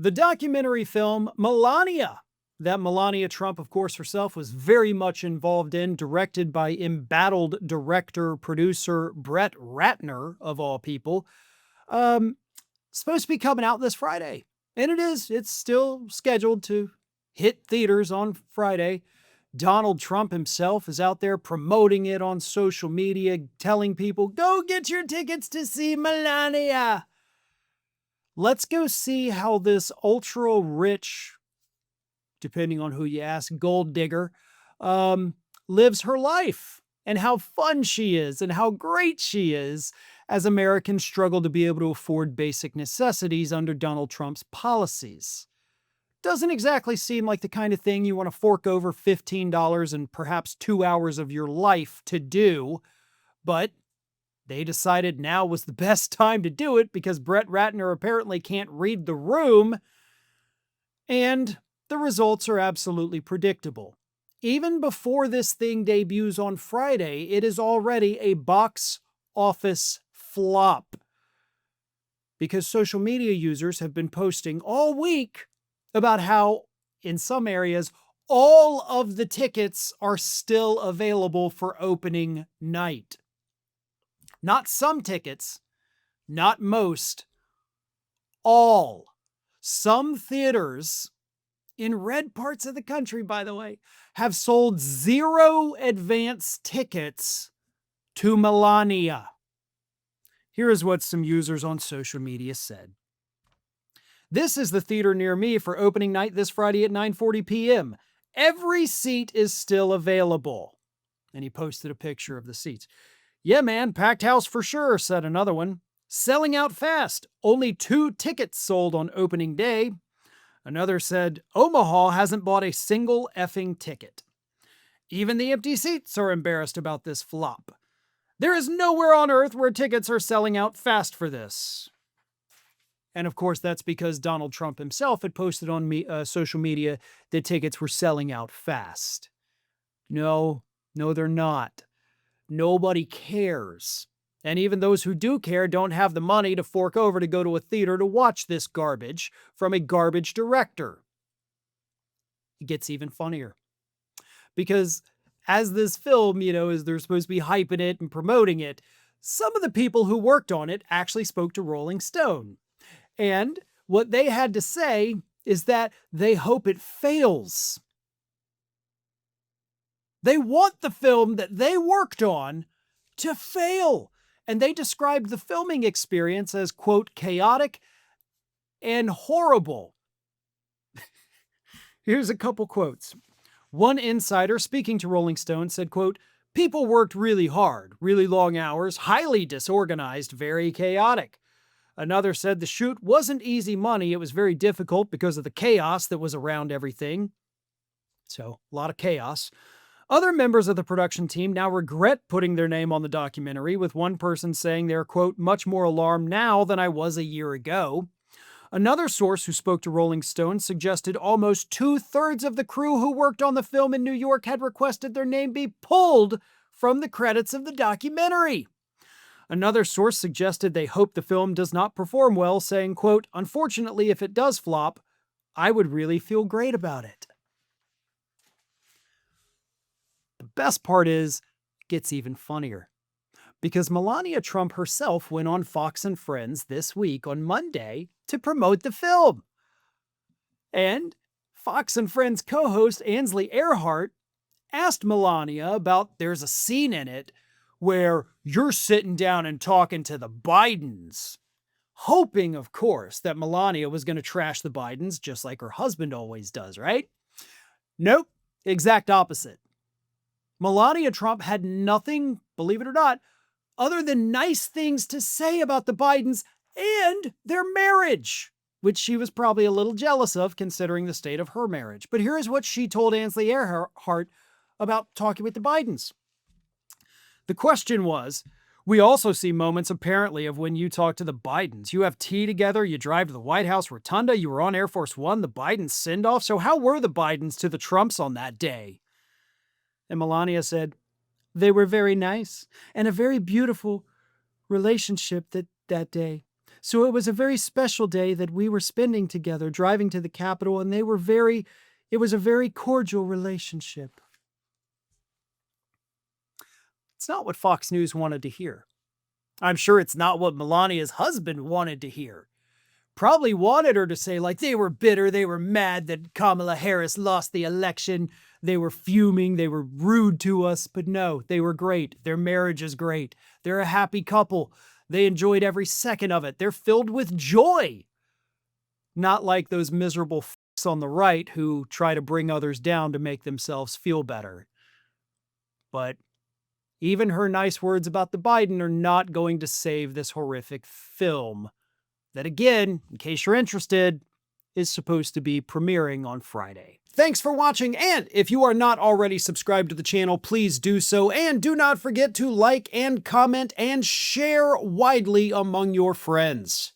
The documentary film Melania, that Melania Trump, of course, herself was very much involved in, directed by embattled director, producer Brett Ratner, of all people, um, supposed to be coming out this Friday. And it is. It's still scheduled to hit theaters on Friday. Donald Trump himself is out there promoting it on social media, telling people, go get your tickets to see Melania. Let's go see how this ultra rich, depending on who you ask, gold digger, lives her life, and how fun she is and how great she is as Americans struggle to be able to afford basic necessities under Donald Trump's policies. Doesn't exactly seem like the kind of thing you want to fork over $15 and perhaps 2 hours of your life to do, but they decided now was the best time to do it because Brett Ratner apparently can't read the room, and the results are absolutely predictable. Even before this thing debuts on Friday, it is already a box office flop because social media users have been posting all week about how, in some areas, all of the tickets are still available for opening night. Not some tickets, not most, all. Some theaters in red parts of the country, by the way, have sold 0 advance tickets to Melania. Here is what some users on social media said. This is the theater near me for opening night this Friday at 9:40 p.m. Every seat is still available. And he posted a picture of the seats. Yeah, man, packed house for sure, said another one. Selling out fast. Only 2 tickets sold on opening day. Another said, Omaha hasn't bought a single effing ticket. Even the empty seats are embarrassed about this flop. There is nowhere on earth where tickets are selling out fast for this. And of course, that's because Donald Trump himself had posted on social media that tickets were selling out fast. No, they're not. Nobody cares. And even those who do care don't have the money to fork over to go to a theater to watch this garbage from a garbage director. It gets even funnier. Because as this film, as they're supposed to be hyping it and promoting it, some of the people who worked on it actually spoke to Rolling Stone. And what they had to say is that they hope it fails. They want the film that they worked on to fail. And they described the filming experience as, quote, chaotic and horrible. Here's a couple quotes. One insider speaking to Rolling Stone said, quote, people worked really hard, really long hours, highly disorganized, very chaotic. Another said the shoot wasn't easy money. It was very difficult because of the chaos that was around everything. So, a lot of chaos. Other members of the production team now regret putting their name on the documentary, with one person saying they're, quote, much more alarmed now than I was a year ago. Another source who spoke to Rolling Stone suggested almost 2/3 of the crew who worked on the film in New York had requested their name be pulled from the credits of the documentary. Another source suggested they hope the film does not perform well, saying, quote, unfortunately, if it does flop, I would really feel great about it. The best part is, it gets even funnier. Because Melania Trump herself went on Fox and Friends this week on Monday to promote the film. And Fox and Friends co-host Ainsley Earhardt asked Melania about there's a scene in it where you're sitting down and talking to the Bidens, hoping, of course, that Melania was going to trash the Bidens just like her husband always does, right? Nope, exact opposite. Melania Trump had nothing, believe it or not, other than nice things to say about the Bidens and their marriage, which she was probably a little jealous of considering the state of her marriage. But here is what she told Ainsley Earhardt about talking with the Bidens. The question was, we also see moments apparently of when you talk to the Bidens. You have tea together, you drive to the White House Rotunda, you were on Air Force One, the Bidens send-off. So how were the Bidens to the Trumps on that day? And Melania said, they were very nice and a very beautiful relationship that day. So it was a very special day that we were spending together, driving to the Capitol, and it was a very cordial relationship. It's not what Fox News wanted to hear. I'm sure it's not what Melania's husband wanted to hear. Probably wanted her to say, like, they were bitter, they were mad that Kamala Harris lost the election, they were fuming, they were rude to us, but no, they were great. Their marriage is great. They're a happy couple. They enjoyed every second of it. They're filled with joy. Not like those miserable f***s on the right who try to bring others down to make themselves feel better. But even her nice words about the Biden are not going to save this horrific film that, again, in case you're interested, is supposed to be premiering on Friday. Thanks for watching, and if you are not already subscribed to the channel, please do so, and do not forget to like and comment and share widely among your friends.